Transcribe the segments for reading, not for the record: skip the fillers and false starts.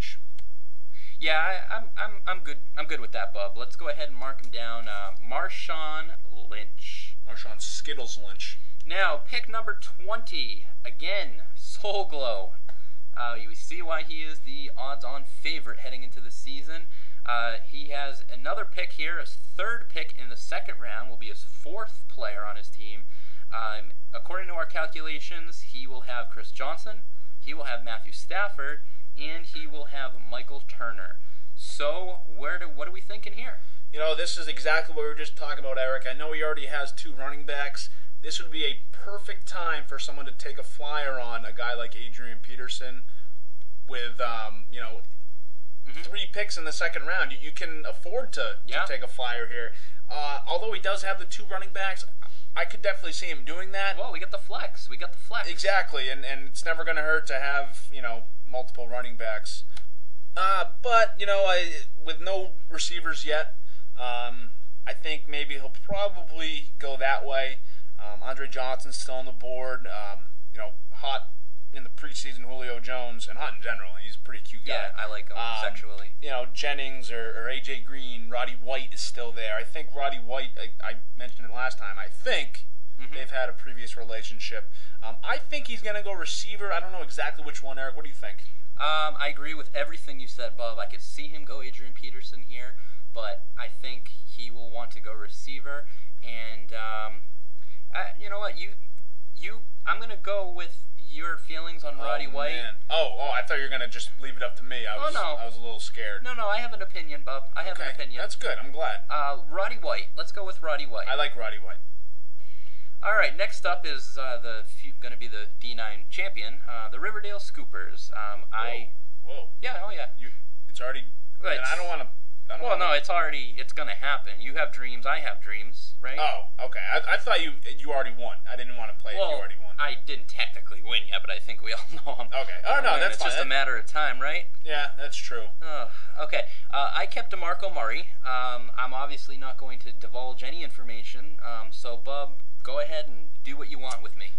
Lynch. Yeah, I'm good. I'm good with that, Bub. Let's go ahead and mark him down. Marshawn Lynch. Marshawn Skittles Lynch. Now, pick number 20. Again, Soul Glow. You see why he is the odds-on favorite heading into the season. He has another pick here. His third pick in the second round will be his fourth player on his team. According to our calculations, he will have Chris Johnson, he will have Matthew Stafford, and he will have Michael Turner. So, what are we thinking here? You know, this is exactly what we were just talking about, Eric. I know he already has 2 running backs. This would be a perfect time for someone to take a flyer on a guy like Adrian Peterson with, 3 picks in the second round. You can afford to take a flyer here. Although he does have the 2 running backs, I could definitely see him doing that. Well, we got the flex. Exactly, and it's never going to hurt to have, multiple running backs. But, with no receivers yet, I think maybe he'll probably go that way. Andre Johnson's still on the board. Hot in the preseason, Julio Jones, and hot in general. He's a pretty cute guy. Yeah, I like him sexually. Jennings or A.J. Green, Roddy White is still there. I think Roddy White, I mentioned it last time, I think they've had a previous relationship. I think he's going to go receiver. I don't know exactly which one, Eric. What do you think? I agree with everything you said, Bob. I could see him go Adrian Peterson here, but I think he will want to go receiver. And you know what? I'm going to go with your feelings on Roddy White. Man. Oh, I thought you were going to just leave it up to me. I was a little scared. No, I have an opinion, Bob. I have an opinion. That's good. I'm glad. Roddy White. Let's go with Roddy White. I like Roddy White. All right, next up is going to be the D9 champion, the Riverdale Scoopers. Whoa. Yeah, oh yeah. It's already. Well, and I don't want to. No, it's going to happen. You have dreams, I have dreams, right? Oh, okay. I thought you already won. I didn't want to play if you already won. I didn't technically win yet, but I think we all know I'm okay. Oh, no, that's fine. It's just a matter of time, right? Yeah, that's true. Okay. I kept DeMarco Murray. I'm obviously not going to divulge any information, so, Bub, go ahead and do what you want with me.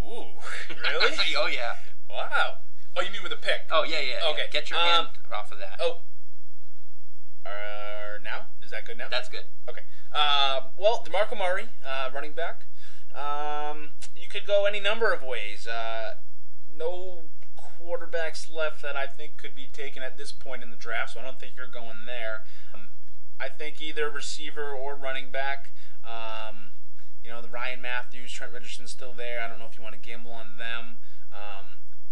Ooh, really? Oh, yeah. Wow. Oh, you mean with a pick? Oh, yeah. Okay. Get your hand off of that. Oh. Now? Is that good now? That's good. Okay. Well, DeMarco Murray, running back. You could go any number of ways. No quarterbacks left that I think could be taken at this point in the draft, so I don't think you're going there. I think either receiver or running back. The Ryan Matthews, Trent Richardson's still there. I don't know if you want to gamble on them.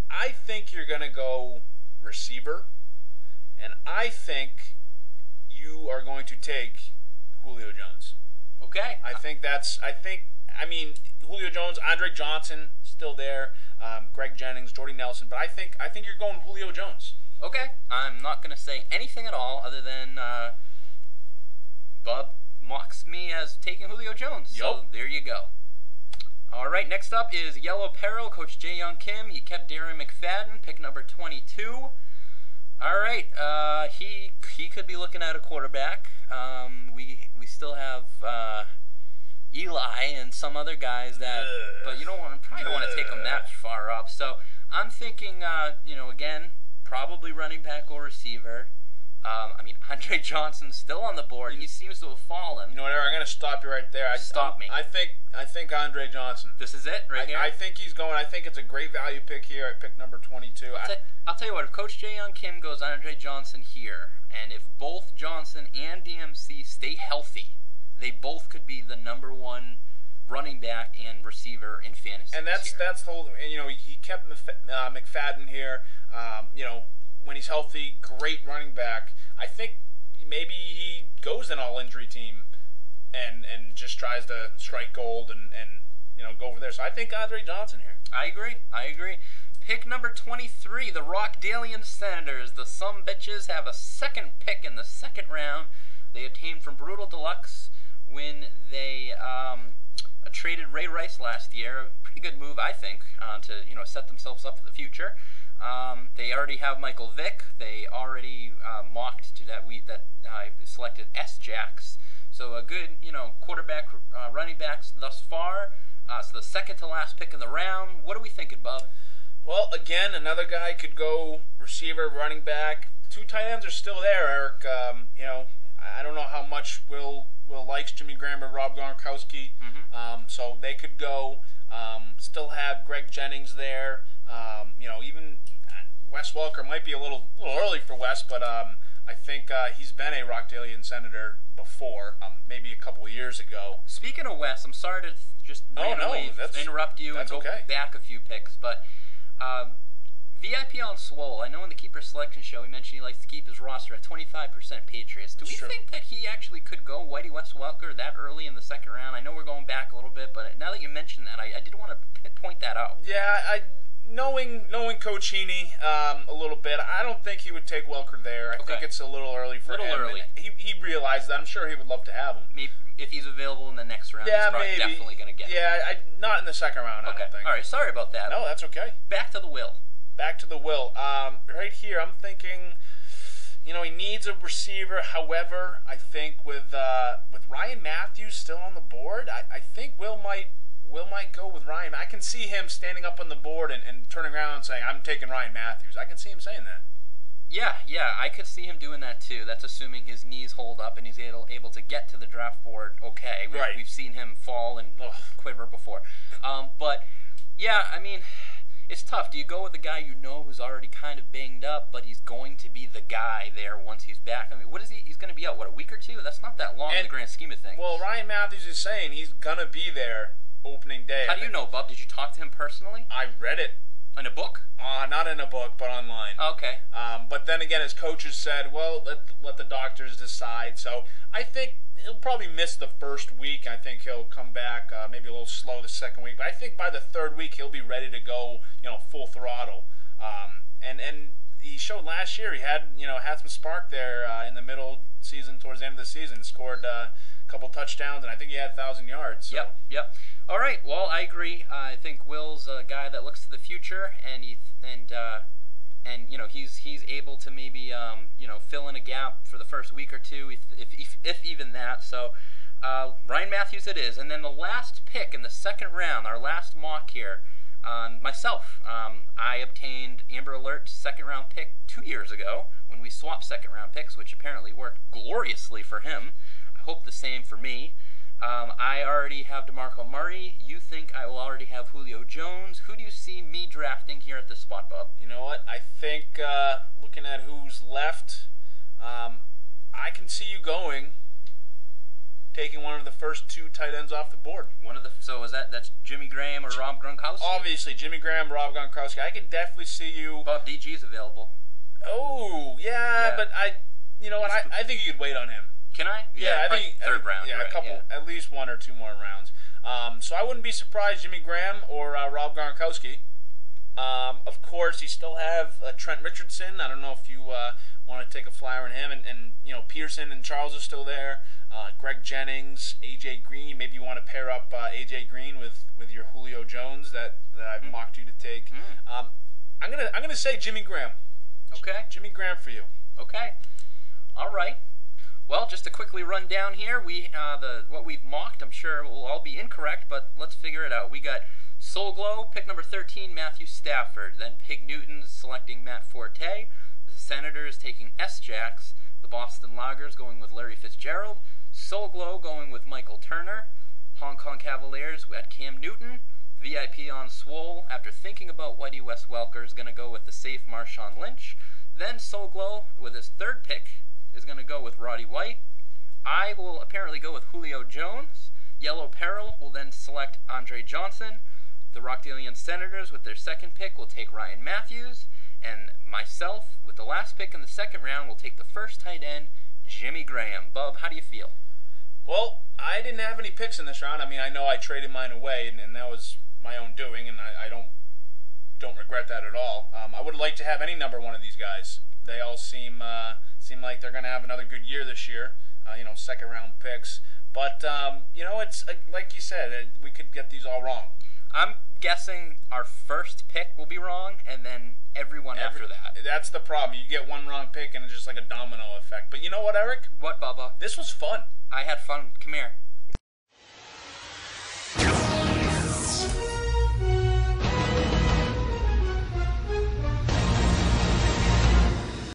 I think you're going to go receiver, and I think you are going to take Julio Jones. Okay. I mean, Julio Jones, Andre Johnson, still there, Greg Jennings, Jordy Nelson, but I think you're going Julio Jones. Okay. I'm not going to say anything at all other than Bub mocks me as taking Julio Jones. Yep. So there you go. All right, next up is Yellow Peril, Coach Jae-Young Kim. He kept Darren McFadden, pick number 22. All right, he could be looking at a quarterback. We still have Eli and some other guys that, but probably don't want to take them that far up. So I'm thinking, again, probably running back or receiver. Andre Johnson's still on the board. He seems to have fallen. You know what, Eric? I'm going to stop you right there. Stop me. I think Andre Johnson. This is it right here? I think he's going. I think it's a great value pick here. I picked number 22. I'll tell you what, if Coach Jae-Young Kim goes Andre Johnson here, and if both Johnson and DMC stay healthy, they both could be the number 1 running back and receiver in fantasy. And that's the whole. And he kept McFadden here. When he's healthy, great running back. I think maybe he goes an all-injury team and just tries to strike gold and go over there. So I think Andre Johnson here. I agree. Pick number 23, the Rockdalian Senators. The Sumbitches have a second pick in the second round. They obtained from Brutal Deluxe when they traded Ray Rice last year. A pretty good move, I think, to set themselves up for the future. They already have Michael Vick. They already mocked to that selected S-Jacks. So a good, quarterback, running backs thus far. So the second to last pick in the round. What are we thinking, Bub? Well, again, another guy could go receiver, running back. 2 tight ends are still there, Eric. I don't know how much Will likes Jimmy Graham or Rob Gronkowski. So they could go. Still have Greg Jennings there. Even Wes Welker might be a little early for Wes, but I think he's been a Rockdalian Senator before, maybe a couple of years ago. Speaking of Wes, I'm sorry to just randomly interrupt you and go back a few picks, but VIP on Swole, I know in the Keeper Selection Show he mentioned he likes to keep his roster at 25% Patriots. Do we think that he actually could go Whitey Wes Welker that early in the second round? I know we're going back a little bit, but now that you mentioned that, I did want to point that out. Yeah, knowing Coach Heaney a little bit, I don't think he would take Welker there. I think it's a little early for him. Early. He realized that. I'm sure he would love to have him. Maybe if he's available in the next round, he's probably definitely going to get him. Yeah, not in the second round, I don't think. All right, sorry about that. No, that's okay. Back to the Will. Right here, I'm thinking, he needs a receiver. However, I think with Ryan Matthews still on the board, I think Will might go with Ryan. I can see him standing up on the board and turning around and saying, I'm taking Ryan Matthews. I can see him saying that. Yeah, I could see him doing that too. That's assuming his knees hold up and he's able to get to the draft board okay. We've seen him fall and quiver before. But, yeah, I mean, it's tough. Do you go with a guy who's already kind of banged up, but he's going to be the guy there once he's back? I mean, what is he? He's going to be out, a week or two? That's not that long in the grand scheme of things. Well, Ryan Matthews is saying he's going to be there opening day. How do you know, Bub? Did you talk to him personally? I read it. In a book? Not in a book, but online. Okay. But then again, his coaches said, well, let the doctors decide. So I think he'll probably miss the first week. I think he'll come back maybe a little slow the second week. But I think by the third week, he'll be ready to go, full throttle. And he showed last year he had some spark there in the middle season, towards the end of the season. Scored a couple touchdowns, and I think he had 1,000 yards. So. Yep. All right. Well, I agree. I think Will's a guy that looks to the future, and he's able to maybe fill in a gap for the first week or two, if even that. So Ryan Matthews it is, and then the last pick in the second round, our last mock here. Myself, I obtained Amber Alert's second round pick 2 years ago when we swapped second round picks, which apparently worked gloriously for him. I hope the same for me. I already have DeMarco Murray. You think I will already have Julio Jones. Who do you see me drafting here at this spot, Bub? You know what? I think looking at who's left, I can see you taking one of the first 2 tight ends off the board. So that's Jimmy Graham or Rob Gronkowski? Obviously, Jimmy Graham, Rob Gronkowski. I could definitely see you. Bob DG's available. Oh, yeah. But I think you could wait on him. Can I? Yeah, I think third round. Yeah, right, at least 1 or 2 more rounds. So I wouldn't be surprised Jimmy Graham or Rob Gronkowski. Of course, you still have Trent Richardson. I don't know if you want to take a flyer on him, and Pearson and Charles are still there. Greg Jennings, AJ Green. Maybe you want to pair up AJ Green with your Julio Jones that I've mocked you to take. I'm gonna say Jimmy Graham. Okay. Jimmy Graham for you. Okay. All right. Well, just to quickly run down here, what we've mocked, I'm sure will all be incorrect, but let's figure it out. We got Soul Glow, pick number 13, Matthew Stafford. Then Pig Newton's selecting Matt Forte. The Senators taking S-Jacks. The Boston Loggers going with Larry Fitzgerald. Soul Glow going with Michael Turner. Hong Kong Cavaliers at Cam Newton. VIP on Swole, after thinking about Whitey Wes Welker, is going to go with the safe Marshawn Lynch. Then Soul Glow, with his third pick, is going to go with Roddy White. I will apparently go with Julio Jones. Yellow Peril will then select Andre Johnson. The Rockdalian Senators, with their second pick, will take Ryan Matthews. And myself, with the last pick in the second round, will take the first tight end, Jimmy Graham. Bub, how do you feel? Well, I didn't have any picks in this round. I mean, I know I traded mine away, and that was my own doing, and I don't regret that at all. I would like to have any number one of these guys. They all seem like they're going to have another good year this year. Second round picks. But it's like you said, we could get these all wrong. I'm guessing our first pick will be wrong, and then everyone after that. That's the problem. You get one wrong pick, and it's just like a domino effect. But you know what, Eric? What, Bubba? This was fun. I had fun. Come here.